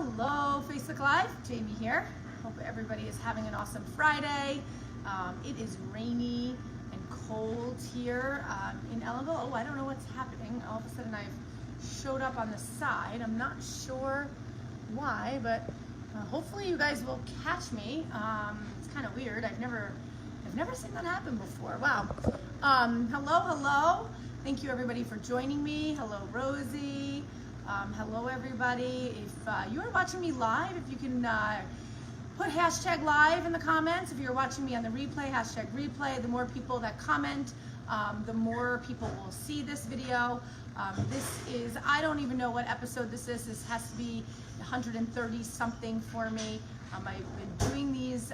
Hello, Facebook Live, Jamie here. Hope everybody is having an awesome Friday. It is rainy and cold here in Ellenville. Oh, I don't know what's happening. All of a sudden I've showed up on the side. I'm not sure why, but hopefully you guys will catch me. It's kind of weird. I've never seen that happen before. Wow. Hello. Thank you everybody for joining me. Hello, Rosie. Hello everybody. If you are watching me live, if you can put hashtag live in the comments. If you're watching me on the replay, hashtag replay. The more people that comment, the more people will see this video. This is, I don't even know what episode this is. This has to be 130 something for me. I've been doing these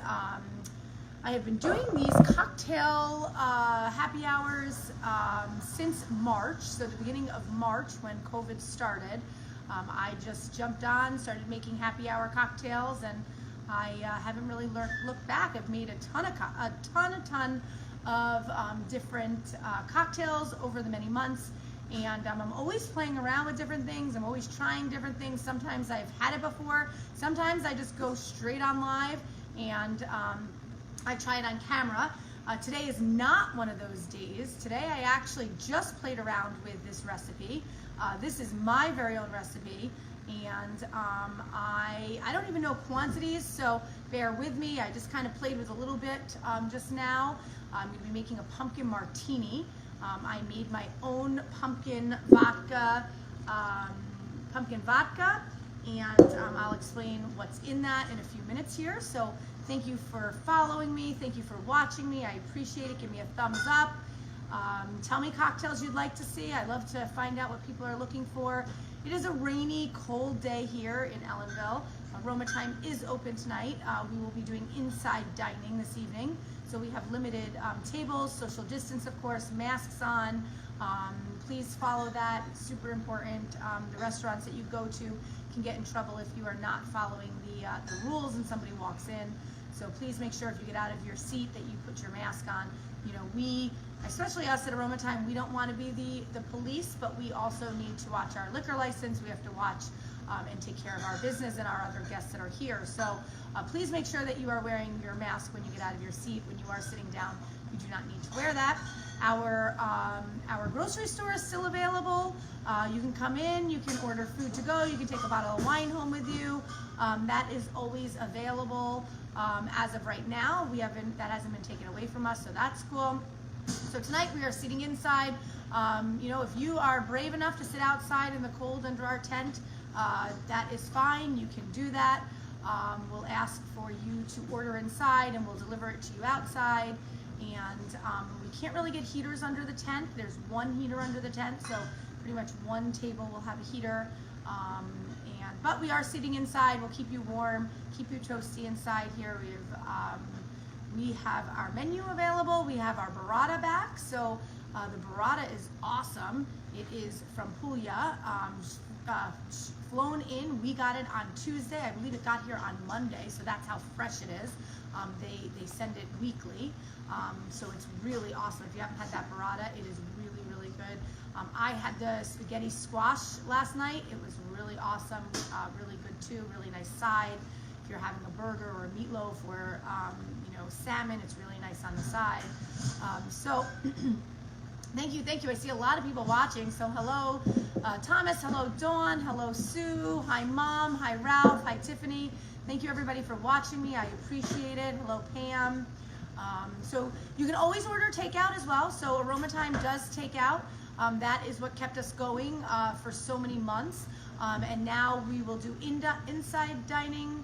I have been doing these cocktail happy hours since March, so the beginning of March when COVID started. I just jumped on, started making happy hour cocktails, and I haven't really looked back. I've made a ton of different cocktails over the many months, and I'm always playing around with different things. I'm always trying different things. Sometimes I've had it before. Sometimes I just go straight on live and I try it on camera. Today is not one of those days. Today I actually just played around with this recipe. This is my very own recipe, and I don't even know quantities, so bear with me. I just kind of played with a little bit just now. I'm going to be making a pumpkin martini. I made my own pumpkin vodka, and I'll explain what's in that in a few minutes here. So thank you for following me. Thank you for watching me. I appreciate it. Give me a thumbs up. Tell me cocktails you'd like to see. I love to find out what people are looking for. It is a rainy, cold day here in Ellenville. Aroma Thyme is open tonight. We will be doing inside dining this evening. So we have limited tables, social distance, of course, masks on. Please follow that. It's super important. The restaurants that you go to can get in trouble if you are not following the rules and somebody walks in. So please make sure if you get out of your seat that you put your mask on. You know, we, especially us at Aroma Thyme, we don't want to be the police, but we also need to watch our liquor license. We have to watch and take care of our business and our other guests that are here. So please make sure that you are wearing your mask when you get out of your seat. When you are sitting down, you do not need to wear that. Our grocery store is still available. You can come in, you can order food to go, you can take a bottle of wine home with you. That is always available. As of right now, that hasn't been taken away from us, so that's cool. So tonight we are sitting inside. You know, if you are brave enough to sit outside in the cold under our tent, that is fine. You can do that. We'll ask for you to order inside and we'll deliver it to you outside. And we can't really get heaters under the tent. There's one heater under the tent, so pretty much one table will have a heater. But we are sitting inside. We'll keep you warm, keep you toasty inside here. We have our menu available. We have our burrata back. So the burrata is awesome. It is from Puglia, flown in. We got it on Tuesday. I believe it got here on Monday, so that's how fresh it is. They send it weekly, so it's really awesome. If you haven't had that burrata, it is really good. I had the spaghetti squash last night. It was really awesome, really good too, really nice side. If you're having a burger or a meatloaf or you know, salmon, it's really nice on the side. So thank you. I see a lot of people watching. So hello, Thomas. Hello, Dawn. Hello, Sue. Hi, Mom. Hi, Ralph. Hi, Tiffany. Thank you, everybody, for watching me. I appreciate it. Hello, Pam. So you can always order takeout as well. So Aroma Thyme does take out. That is what kept us going for so many months. And now we will do inside dining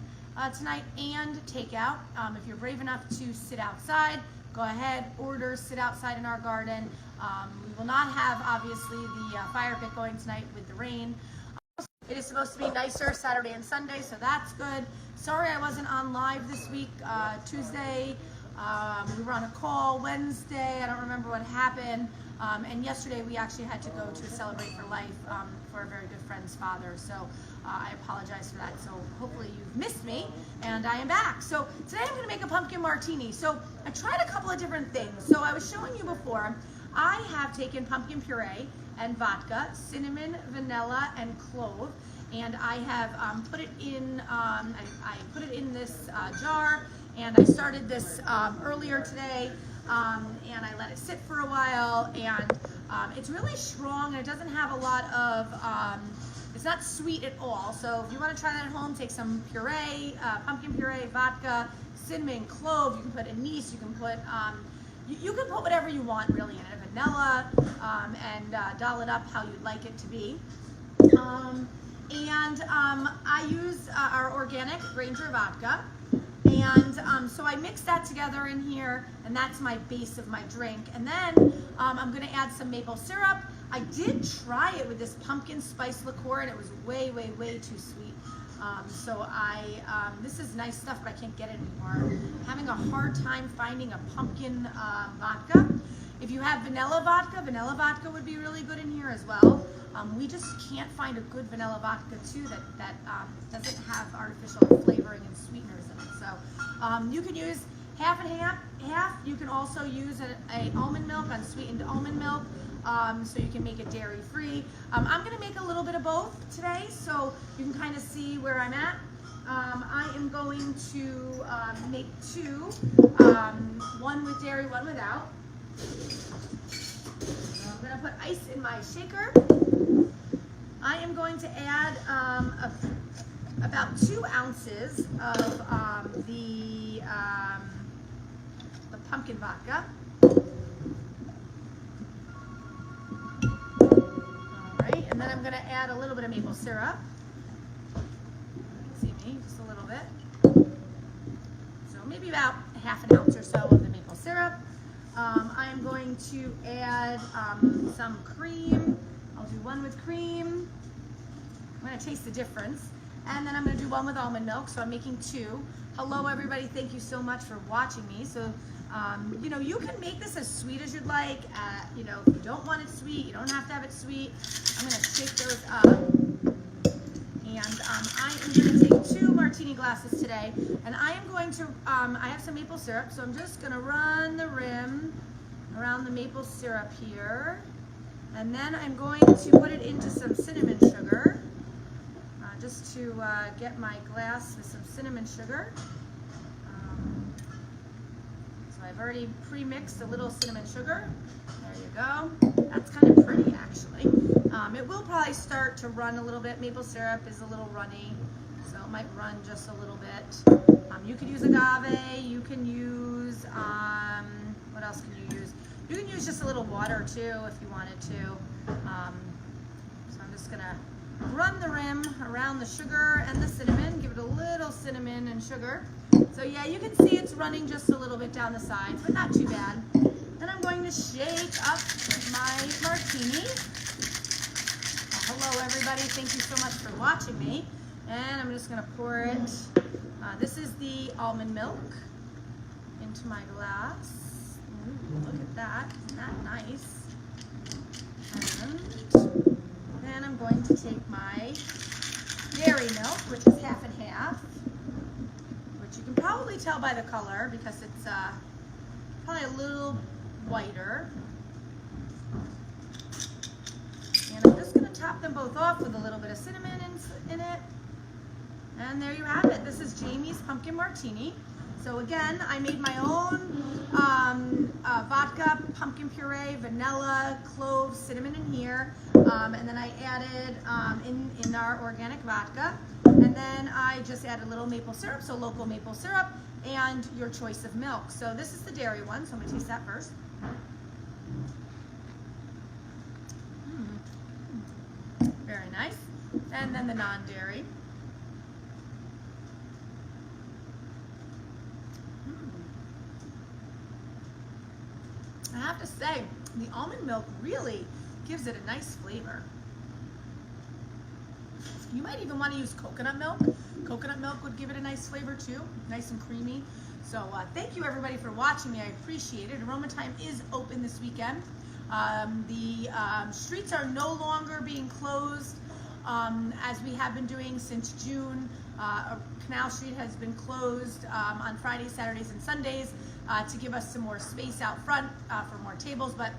tonight and takeout. If you're brave enough to sit outside, go ahead, order, sit outside in our garden. We will not have, obviously, the fire pit going tonight with the rain. It is supposed to be nicer Saturday and Sunday, so that's good. Sorry I wasn't on live this week. Tuesday, we were on a call. Wednesday, I don't remember what happened. And yesterday we actually had to go to Celebrate for Life for a very good friend's father. So I apologize for that. So hopefully you've missed me, and I am back. So today I'm going to make a pumpkin martini. So I tried a couple of different things. So I was showing you before, I have taken pumpkin puree and vodka, cinnamon, vanilla, and clove, and I have put it in, I put it in this jar, and I started this earlier today, and I let it sit for a while, and it's really strong, and it doesn't have a lot of, it's not sweet at all. So if you want to try that at home, take some puree, pumpkin puree, vodka, cinnamon, clove. You can put anise. You can put you can put whatever you want really in it, vanilla, and doll it up how you'd like it to be. I use our organic Granger vodka, and so I mix that together in here, and that's my base of my drink. And then I'm going to add some maple syrup. I did try it with this pumpkin spice liqueur, and it was way, way, way too sweet. So this is nice stuff, but I can't get it anymore. I'm having a hard time finding a pumpkin vodka. If you have vanilla vodka would be really good in here as well. We just can't find a good vanilla vodka too that doesn't have artificial flavoring and sweeteners in it. So you can use half and half. You can also use a almond milk, unsweetened almond milk. So you can make it dairy free. I'm going to make a little bit of both today, so you can kind of see where I'm at. I am going to make two, one with dairy, one without. So I'm going to put ice in my shaker. I am going to add about 2 ounces of the pumpkin vodka. And then I'm going to add a little bit of maple syrup. See me, just a little bit. So maybe about half an ounce or so of the maple syrup. I'm going to add some cream. I'll do one with cream. I'm going to taste the difference. And then I'm going to do one with almond milk, so I'm making 2. Hello everybody, thank you so much for watching me. So you know, you can make this as sweet as you'd like. You know, if you don't want it sweet, you don't have to have it sweet. I'm going to shake those up. And I am going to take 2 martini glasses today. And I am going to, I have some maple syrup, so I'm just going to run the rim around the maple syrup here. And then I'm going to put it into some cinnamon sugar, just to get my glass with some cinnamon sugar. I've already pre-mixed a little cinnamon sugar. There you go. That's kind of pretty, actually. It will probably start to run a little bit. Maple syrup is a little runny, so it might run just a little bit. You could use agave. You can use, what else can you use? You can use just a little water, too, if you wanted to. So I'm just going to run the rim around the sugar and the cinnamon. Give it a little cinnamon and sugar. So yeah, you can see it's running just a little bit down the sides, but not too bad. Then I'm going to shake up my martini. Hello everybody, thank you so much for watching me. And I'm just going to pour it, this is the almond milk, into my glass. Ooh, look at that, isn't that nice? And then I'm going to take my dairy milk, which is half and half. You can probably tell by the color because it's probably a little whiter. And I'm just going to top them both off with a little bit of cinnamon in it. And there you have it. This is Jamie's Pumpkin Martini. So again, I made my own vodka, pumpkin puree, vanilla, cloves, cinnamon in here. And then I added in our organic vodka. And then I just added a little maple syrup, so local maple syrup, and your choice of milk. So this is the dairy one, so I'm going to taste that first. Very nice. And then the non-dairy. I have to say, the almond milk really gives it a nice flavor. You might even want to use coconut milk. Coconut milk would give it a nice flavor too, nice and creamy. So thank you everybody for watching me. I appreciate it. Aroma Time is open this weekend. The streets are no longer being closed as we have been doing since June. Canal Street has been closed on Fridays, Saturdays, and Sundays to give us some more space out front for more tables, but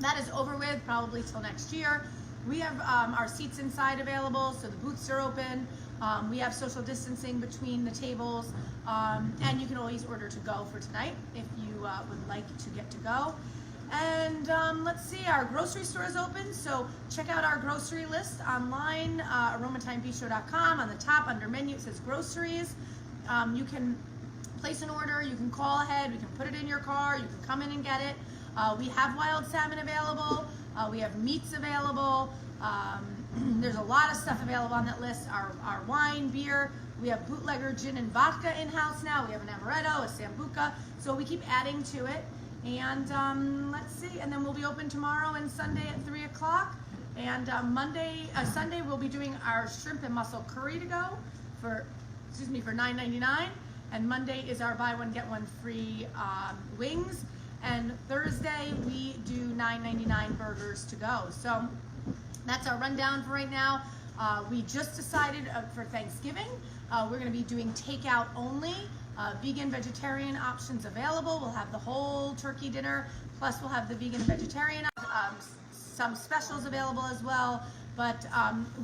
that is over with probably till next year. We have our seats inside available, so the booths are open. We have social distancing between the tables, and you can always order to go for tonight if you would like to get to go. And let's see, our grocery store is open, so check out our grocery list online, aromatimebistro.com. On the top under menu it says groceries. You can place an order, you can call ahead, we can put it in your car, you can come in and get it. We have wild salmon available, we have meats available, there's a lot of stuff available on that list. Our wine, beer, we have bootlegger gin and vodka in-house now, we have an amaretto, a sambuca, so we keep adding to it. And let's see, and then we'll be open tomorrow and Sunday at 3 o'clock. And Sunday we'll be doing our shrimp and mussel curry to go for $9.99. And Monday is our buy one get one free wings. And Thursday we do $9.99 burgers to go. So that's our rundown for right now. We just decided for Thanksgiving we're going to be doing takeout only. Vegan, vegetarian options available. We'll have the whole turkey dinner, plus we'll have the vegan, vegetarian, some specials available as well. But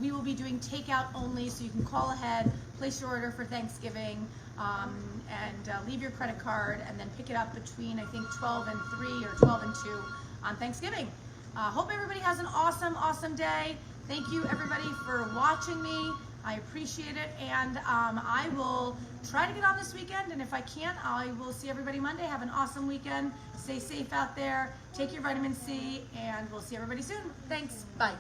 we will be doing takeout only, so you can call ahead, place your order for Thanksgiving, and leave your credit card, and then pick it up between, I think, 12 and 3 or 12 and 2 on Thanksgiving. Hope everybody has an awesome, awesome day. Thank you, everybody, for watching me. I appreciate it, and I will try to get on this weekend, and if I can't, I will see everybody Monday. Have an awesome weekend. Stay safe out there. Take your vitamin C, and we'll see everybody soon. Thanks. Bye.